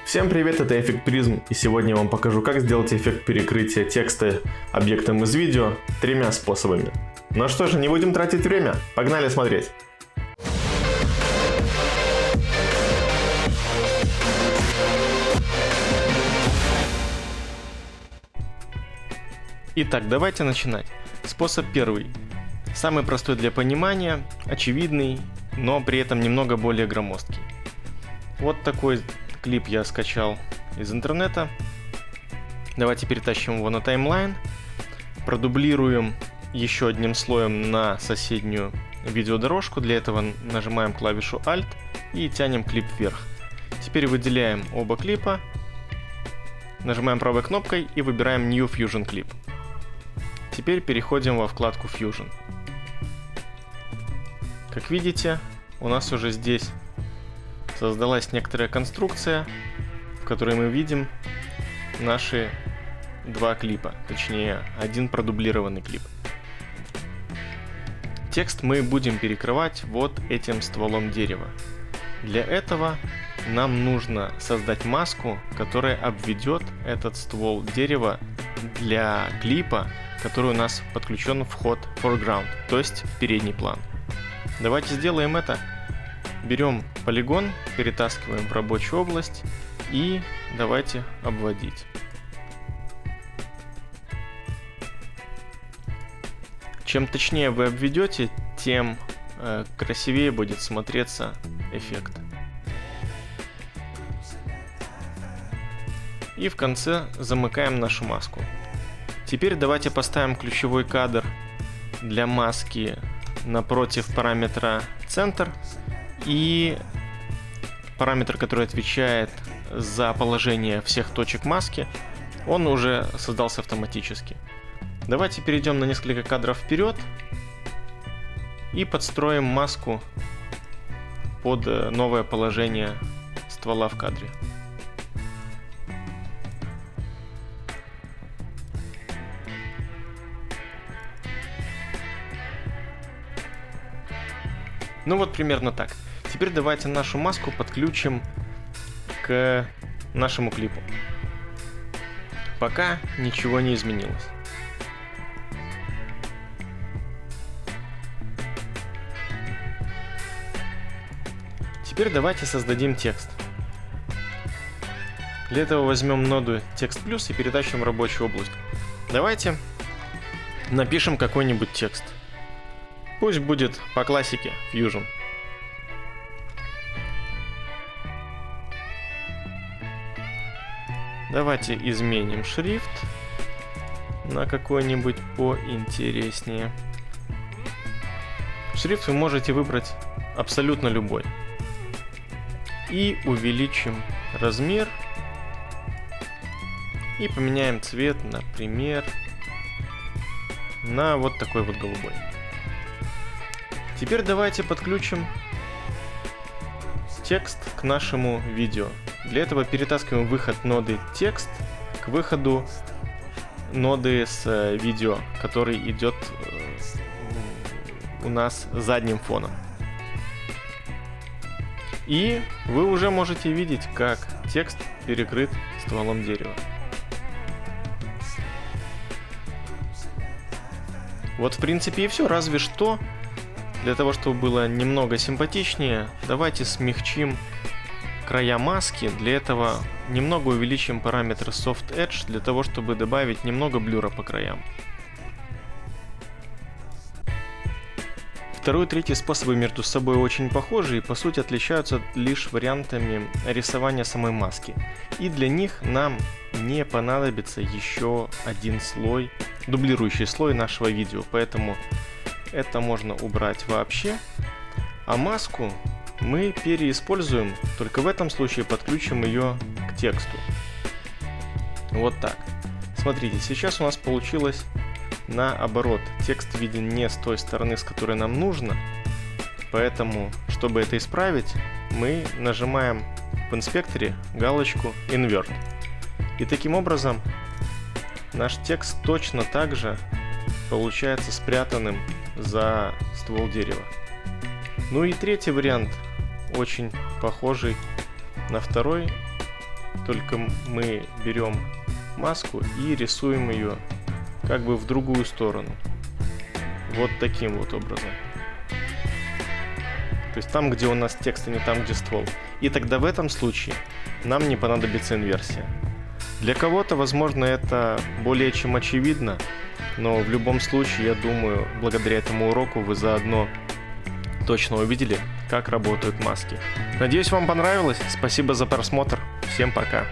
Всем привет, это Эффект Призм, и сегодня я вам покажу, как сделать эффект перекрытия текста объектом из видео тремя способами. Ну что же, не будем тратить время, погнали смотреть! Итак, давайте начинать. Способ первый. Самый простой для понимания, очевидный, но при этом немного более громоздкий. Вот такой клип я скачал из интернета. Давайте перетащим его на таймлайн. Продублируем еще одним слоем на соседнюю видеодорожку. Для этого нажимаем клавишу Alt и тянем клип вверх. Теперь выделяем оба клипа. Нажимаем правой кнопкой и выбираем New Fusion Clip. Теперь переходим во вкладку Fusion. Как видите, у нас уже здесь создалась некоторая конструкция, в которой мы видим наши два клипа, точнее один продублированный клип. Текст мы будем перекрывать вот этим стволом дерева. Для этого нам нужно создать маску, которая обведет этот ствол дерева для клипа, который у нас подключен в вход foreground, то есть в передний план. Давайте сделаем это. Берем полигон, перетаскиваем в рабочую область и давайте обводить. Чем точнее вы обведете, тем красивее будет смотреться эффект. И в конце замыкаем нашу маску. Теперь давайте поставим ключевой кадр для маски напротив параметра центр и параметр, который отвечает за положение всех точек маски, он уже создался автоматически. Давайте перейдем на несколько кадров вперед и подстроим маску под новое положение ствола в кадре. Ну вот примерно так. Теперь давайте нашу маску подключим к нашему клипу. Пока ничего не изменилось. Теперь давайте создадим текст. Для этого возьмем ноду Text Plus и перетащим в рабочую область. Давайте напишем какой-нибудь текст. Пусть будет по классике Fusion. Давайте изменим шрифт на какой-нибудь поинтереснее. Шрифт вы можете выбрать абсолютно любой. И увеличим размер. И поменяем цвет, например, на вот такой вот голубой. Теперь давайте подключим текст к нашему видео. Для этого перетаскиваем выход ноды текст к выходу ноды с видео, который идет у нас задним фоном. И вы уже можете видеть, как текст перекрыт стволом дерева. Вот в принципе и все, разве что для того, чтобы было немного симпатичнее, давайте смягчим края маски. Для этого немного увеличим параметр Soft Edge, для того, чтобы добавить немного блюра по краям. Второй и третий способы между собой очень похожи и по сути отличаются лишь вариантами рисования самой маски. И для них нам не понадобится еще один слой, дублирующий слой нашего видео, поэтому это можно убрать вообще. А маску мы переиспользуем, только в этом случае подключим ее к тексту. Вот так. Смотрите, сейчас у нас получилось наоборот. Текст виден не с той стороны, с которой нам нужно. Поэтому, чтобы это исправить, мы нажимаем в инспекторе галочку Invert. И таким образом наш текст точно так же получается спрятанным за ствол дерева. Ну и третий вариант, очень похожий на второй, только мы берем маску и рисуем ее как бы в другую сторону. Вот таким вот образом. То есть там, где у нас текст, а не там, где ствол. И тогда в этом случае нам не понадобится инверсия. Для кого-то, возможно, это более чем очевидно, но в любом случае, я думаю, благодаря этому уроку вы заодно точно увидели, как работают маски. Надеюсь, вам понравилось. Спасибо за просмотр. Всем пока.